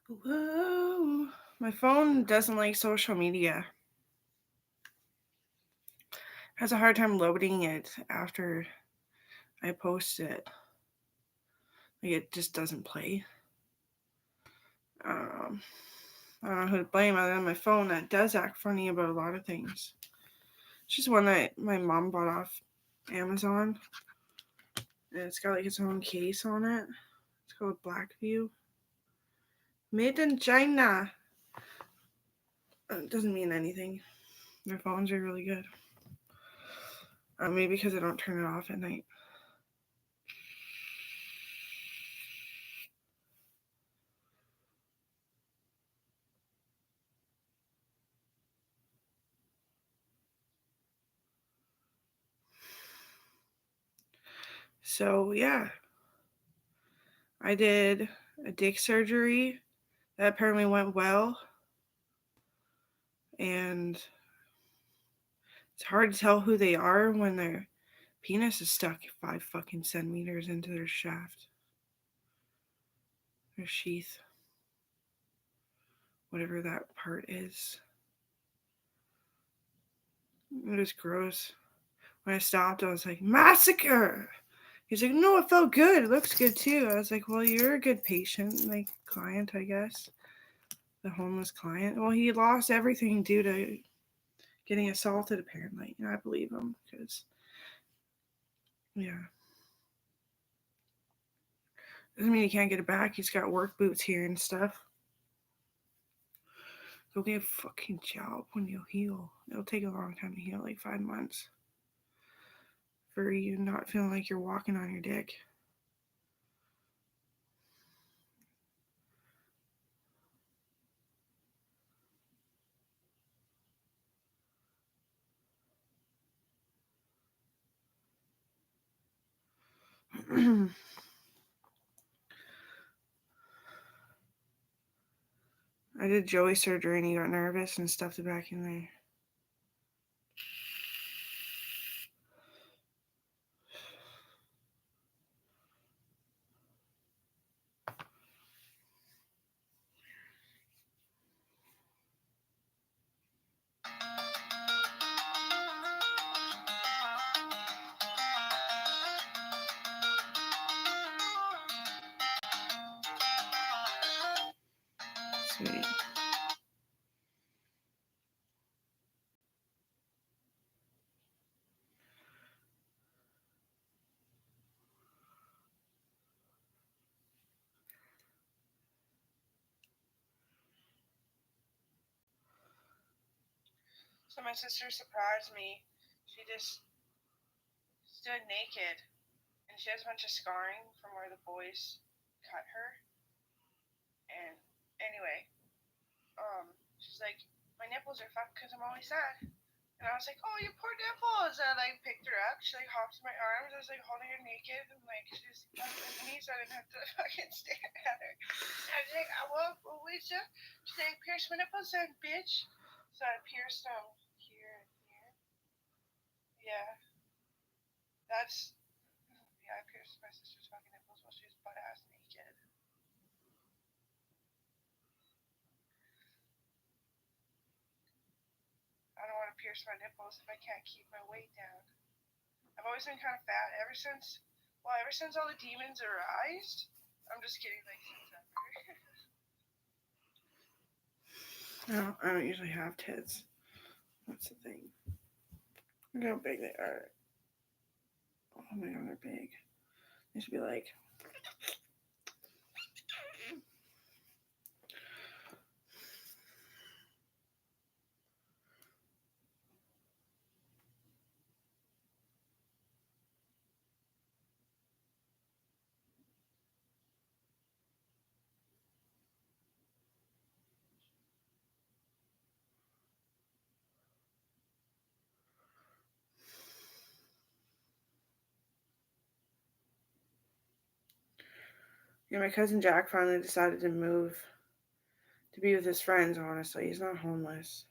Whoa. My phone doesn't like social media. Has a hard time loading it after I post it. Like it just doesn't play. Um, I don't know who to blame other than my phone that does act funny about a lot of things. It's just one that my mom bought off Amazon. And it's got like its own case on it. It's called Blackview. Made in China. It doesn't mean anything. Their phones are really good. Maybe because I don't turn it off at night. So yeah, I did a dick surgery that apparently went well, and it's hard to tell who they are when their penis is stuck 5 fucking centimeters into their shaft, their sheath, whatever that part is. It was gross. When I stopped, I was like, massacre! He's like, no, it felt good. It looks good too. I was like, well, you're a good patient, like client, I guess. The homeless client. Well, he lost everything due to getting assaulted, apparently. And I believe him because, yeah. Doesn't mean he can't get it back. He's got work boots here and stuff. Go get a fucking job when you heal. It'll take a long time to heal, like 5 months. For you not feeling like you're walking on your dick. I did Joey surgery and he got nervous and stuffed it back in there. Sweet. So my sister surprised me. She just stood naked and she has a bunch of scarring from where the boys cut her. And anyway, she's like, my nipples are fucked because I'm always sad. And I was like, oh, you poor nipples. And I picked her up. She hopped in my arms. I was like holding her naked. And she was on her knees. So I didn't have to fucking stare at her. And I was like, what was that? She's like, pierce my nipples then, bitch. So I pierced them here and here. Yeah. That's, yeah, I pierced my sister's fucking nipples while she was butt ass naked. I don't want to pierce my nipples if I can't keep my weight down. I've always been kind of fat ever since all the demons arised. I'm just kidding, like September. I don't usually have tits. That's the thing. Look how big they are. Oh my god, they're big. They should be like. Yeah, my cousin Jack finally decided to move to be with his friends, honestly. He's not homeless.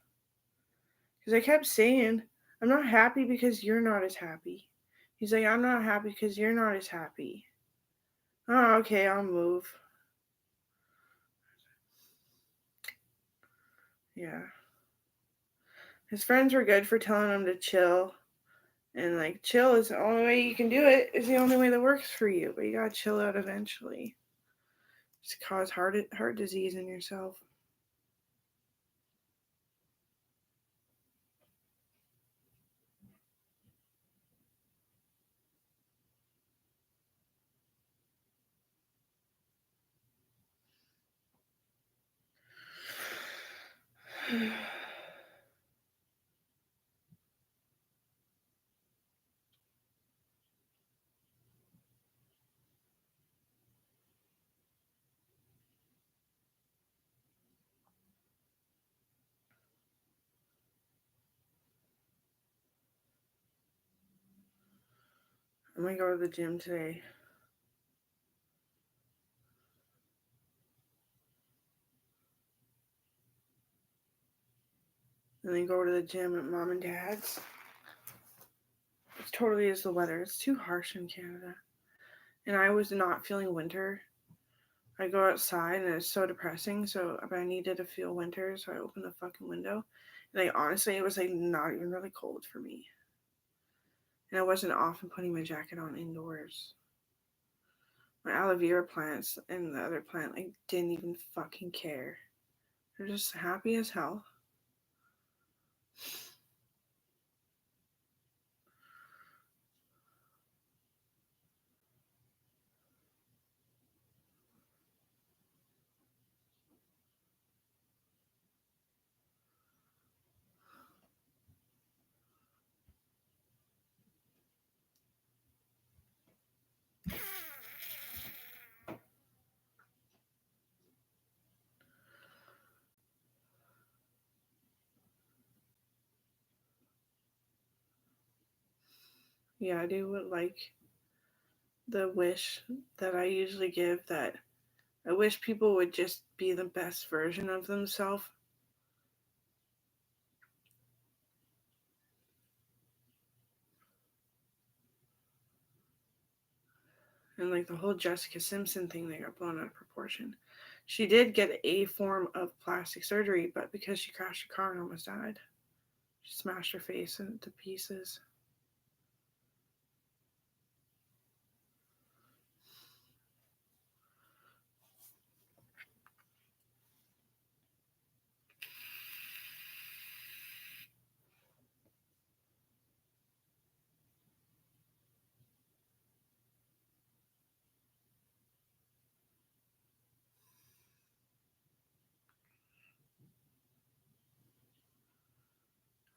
Because I kept saying, I'm not happy because you're not as happy. He's like, I'm not happy because you're not as happy. Oh, okay, I'll move. Yeah. His friends were good for telling him to chill. And like chill is the only way you can do it. Is the only way that works for you. But you gotta chill out eventually. Just cause heart disease in yourself. I'm gonna go to the gym today. And then go to the gym at mom and dad's. It totally is the weather. It's too harsh in Canada. And I was not feeling winter. I go outside and it's so depressing. So I needed to feel winter, so I opened the fucking window. And like honestly, it was like not even really cold for me. And I wasn't often putting my jacket on indoors. My aloe vera plants and the other plant like didn't even fucking care. They're just happy as hell. Yeah, I do like the wish that I usually give that I wish people would just be the best version of themselves. And like the whole Jessica Simpson thing that got blown out of proportion. She did get a form of plastic surgery, but because she crashed her car and almost died, she smashed her face into pieces.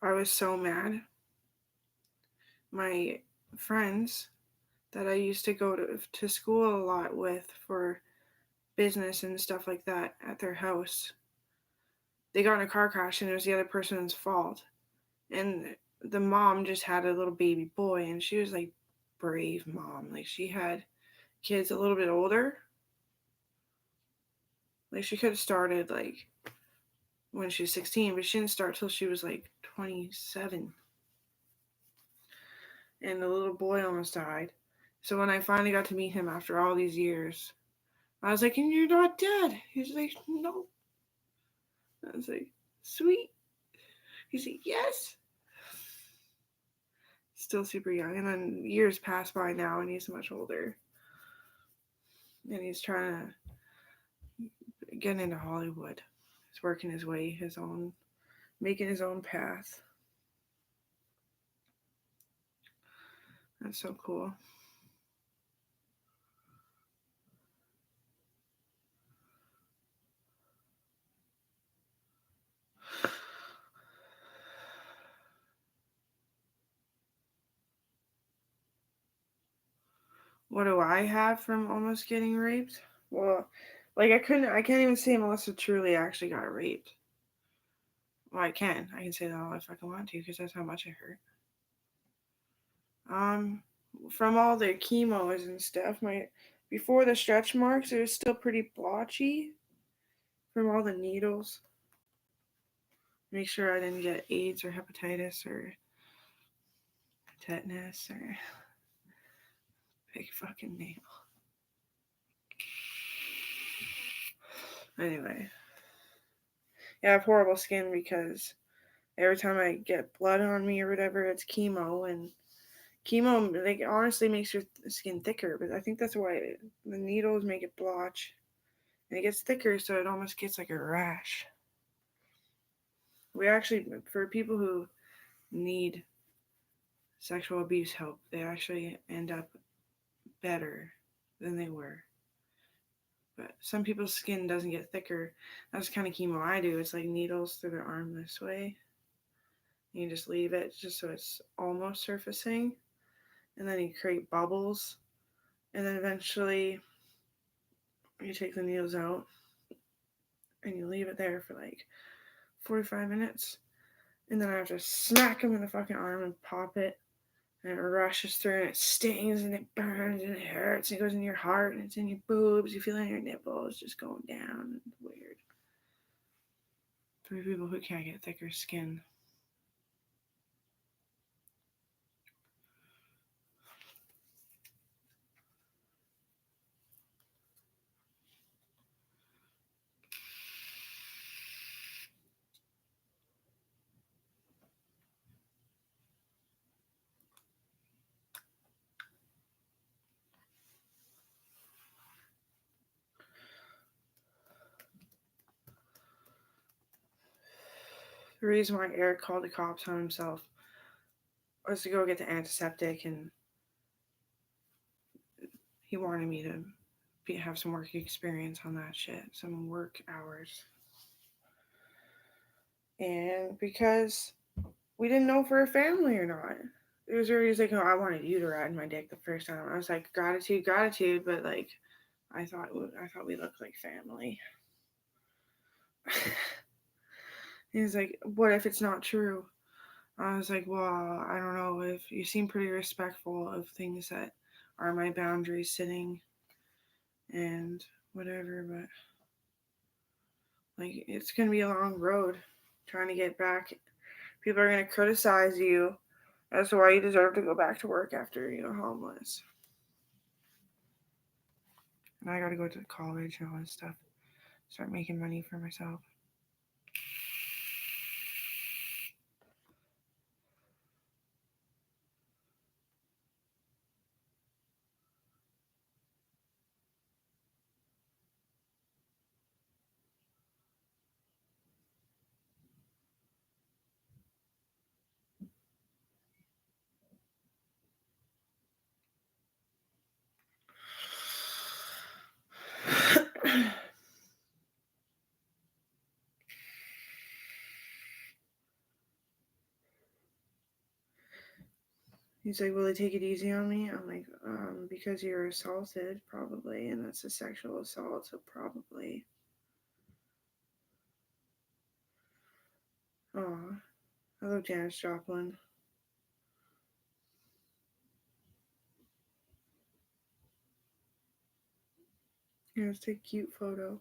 I was so mad. My friends that I used to go to school a lot with for business and stuff like that at their house, they got in a car crash and it was the other person's fault. And the mom just had a little baby boy and she was like brave mom. Like she had kids a little bit older. Like she could have started like when she was 16, but she didn't start till she was like 27. And the little boy almost died. So when I finally got to meet him after all these years, I was like, "And you're not dead?" He's like, "No." I was like, "Sweet." He's like, "Yes." Still super young. And then years pass by now and he's much older. And he's trying to get into Hollywood. He's working his way, making his own path. That's so cool. What do I have from almost getting raped? Well, like I can't even say Melissa truly actually got raped. Well, I can. I can say that all I fucking want to because that's how much it hurt. Um, from all the chemos and stuff, my before the stretch marks, it was still pretty blotchy from all the needles. Make sure I didn't get AIDS or hepatitis or tetanus or big fucking nail. Anyway, I have horrible skin because every time I get blood on me or whatever, it's chemo, and chemo like honestly makes your skin thicker. But I think that's why the needles make it blotch, and it gets thicker, so it almost gets like a rash. We actually, for people who need sexual abuse help, they actually end up better than they were. But some people's skin doesn't get thicker. That's the kind of chemo I do. It's like needles through their arm this way. You just leave it just so it's almost surfacing. And then you create bubbles. And then eventually you take the needles out and you leave it there for like 45 minutes. And then I have to smack them in the fucking arm and pop it. And it rushes through and it stings and it burns and it hurts and it goes in your heart and it's in your boobs. You feel it in your nipples just going down. It's weird. For people who can't get thicker skin. The reason why Eric called the cops on himself was to go get the antiseptic, and he wanted me to have some work experience on that shit, some work hours. And because we didn't know if we were family or not. It was always like, oh, I wanted you to ride my dick the first time. I was like, gratitude, but like, I thought we looked like family. He was like, what if it's not true? I was like, well, I don't know. If you seem pretty respectful of things that are my boundaries sitting and whatever, but like, it's gonna be a long road trying to get back. People are gonna criticize you as to why you deserve to go back to work after you're homeless. And I gotta go to college and all this stuff. Start making money for myself. He's like, will they take it easy on me? I'm like, because you're assaulted, probably, and that's a sexual assault, so probably. Aw, I love Janis Joplin. Here, let's take a cute photo.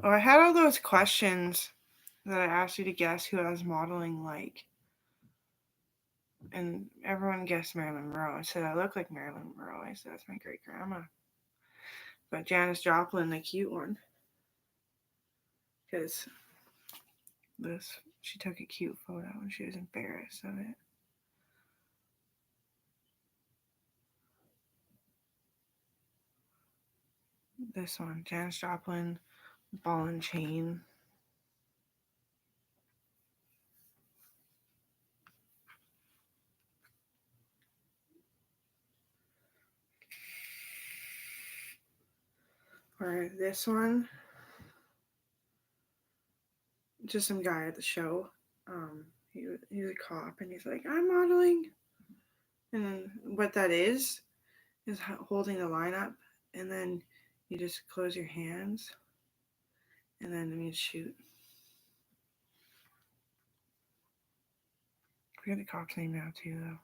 Oh, I had all those questions that I asked you to guess who I was modeling like. And everyone guessed Marilyn Monroe. I said I look like Marilyn Monroe. I said that's my great grandma. But Janis Joplin, the cute one. Because she took a cute photo and she was embarrassed of it. This one, Janis Joplin, ball and chain. Or this one, just some guy at the show. He's a cop and he's like, I'm modeling. And then what that is holding the line up, and then you just close your hands, and then you shoot. I forget the cop's name now too, though.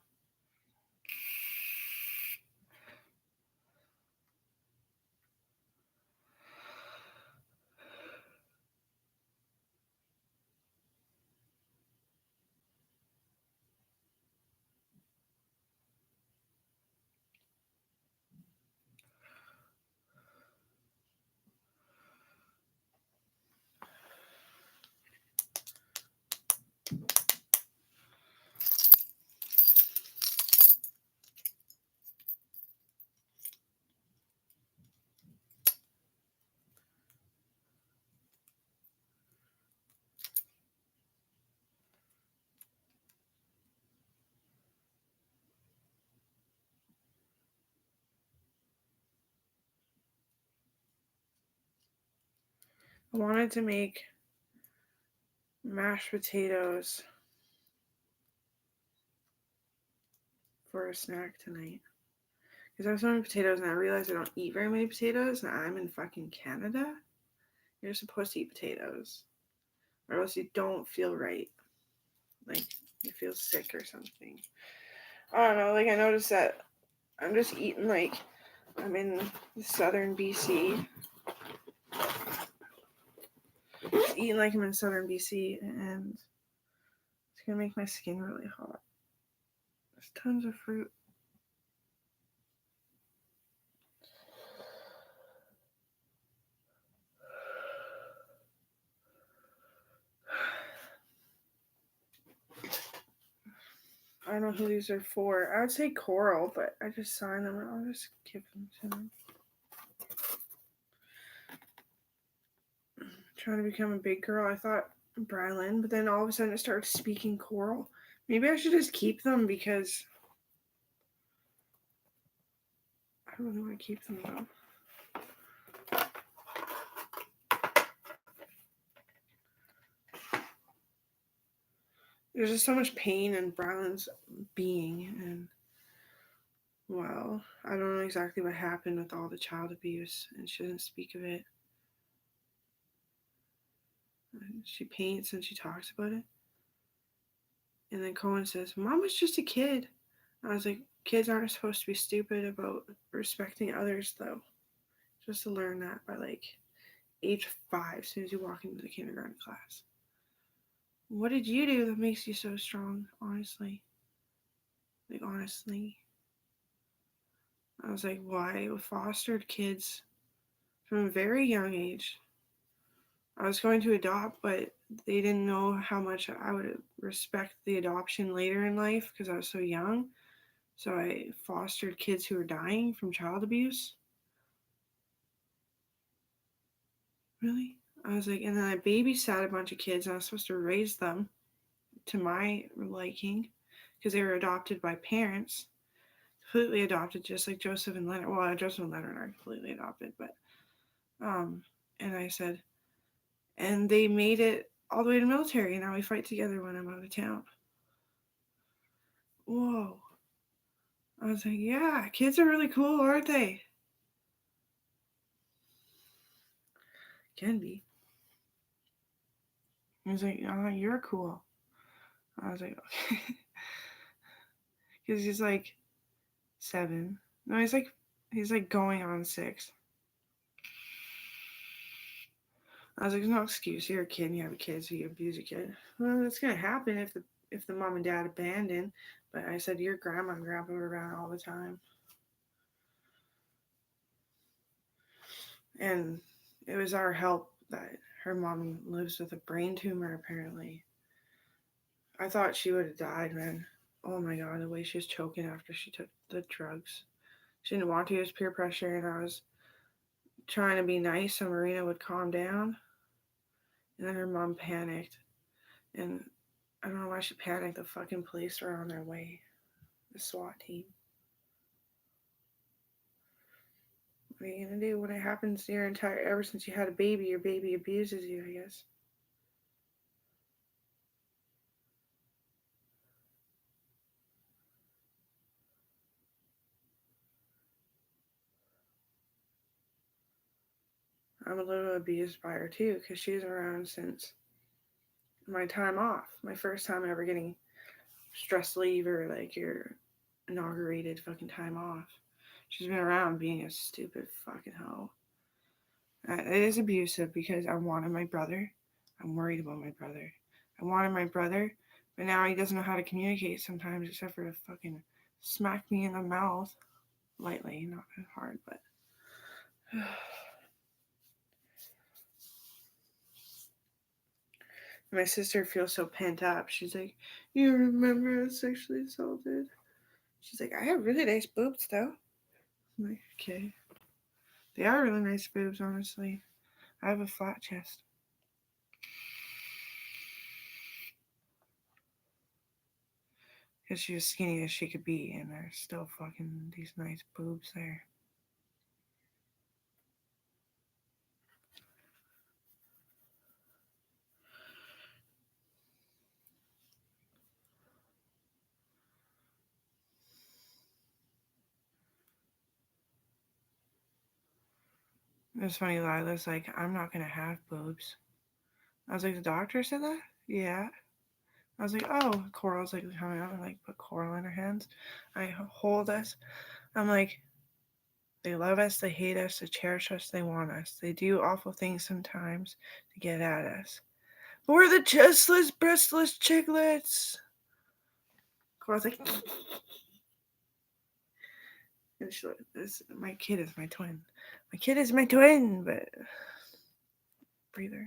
I wanted to make mashed potatoes for a snack tonight. Because I was having potatoes and I realized I don't eat very many potatoes and I'm in fucking Canada. You're supposed to eat potatoes. Or else you don't feel right. Like you feel sick or something. I don't know, like I noticed that I'm just eating like I'm in southern BC. Just eating like I'm in southern BC and it's gonna make my skin really hot. There's tons of fruit. I don't know who these are for. I would say Coral, but I just signed them and I'll just give them to them. Trying to become a big girl. I thought Brylan, but then all of a sudden it started speaking Coral. Maybe I should just keep them because I don't really want to keep them though. There's just so much pain in Brylan's being, and well, I don't know exactly what happened with all the child abuse, and she doesn't speak of it. She paints and she talks about it. And then Cohen says, Mom was just a kid. I was like, kids aren't supposed to be stupid about respecting others, though. Just to learn that by like age 5, as soon as you walk into the kindergarten class. What did you do that makes you so strong, honestly? Like, honestly. I was like, why? I fostered kids from a very young age. I was going to adopt, but they didn't know how much I would respect the adoption later in life because I was so young. So I fostered kids who were dying from child abuse. Really? I was like, and then I babysat a bunch of kids and I was supposed to raise them to my liking because they were adopted by parents, completely adopted, just like Joseph and Leonard. Well, Joseph and Leonard are completely adopted, but and I said, and they made it all the way to military, and now we fight together when I'm out of town. Whoa. I was like, yeah, kids are really cool, aren't they? Can be. He was like, oh, you're cool. I was like, okay. Because he's like 7. No, he's like going on 6. I was like, there's no excuse. You're a kid and you have a kid, so you abuse a kid. Well, that's gonna happen if the mom and dad abandon. But I said your grandma and grandpa were around all the time. And it was our help that her mom lives with a brain tumor apparently. I thought she would have died, man. Oh my god, the way she was choking after she took the drugs. She didn't want to use peer pressure, and I was trying to be nice so Marina would calm down. And then her mom panicked. And I don't know why she panicked. The fucking police were on their way. The SWAT team. What are you gonna do when it happens your entire ever since you had a baby, your baby abuses you, I guess. I'm a little abused by her too, because she's around since my time off. My first time ever getting stress leave or like your inaugurated fucking time off. She's been around being a stupid fucking hoe. It is abusive because I wanted my brother. I'm worried about my brother. I wanted my brother, but now he doesn't know how to communicate sometimes except for to fucking smack me in the mouth. Lightly, not hard, but. My sister feels so pent up. She's like, you remember I was sexually assaulted? She's like, I have really nice boobs though. I'm like, okay. They are really nice boobs, honestly. I have a flat chest. Because she's as skinny as she could be, and there's still fucking these nice boobs there. It was funny, Lila's like, I'm not gonna have boobs. I was like, the doctor said that? Yeah. I was like, oh, Coral's like coming out and like put Coral in her hands. I hold us. I'm like, they love us, they hate us, they cherish us, they want us. They do awful things sometimes to get at us. But we're the chestless, breastless chicklets. Coral's like, and she, my kid is my twin. My kid is my twin, but breather.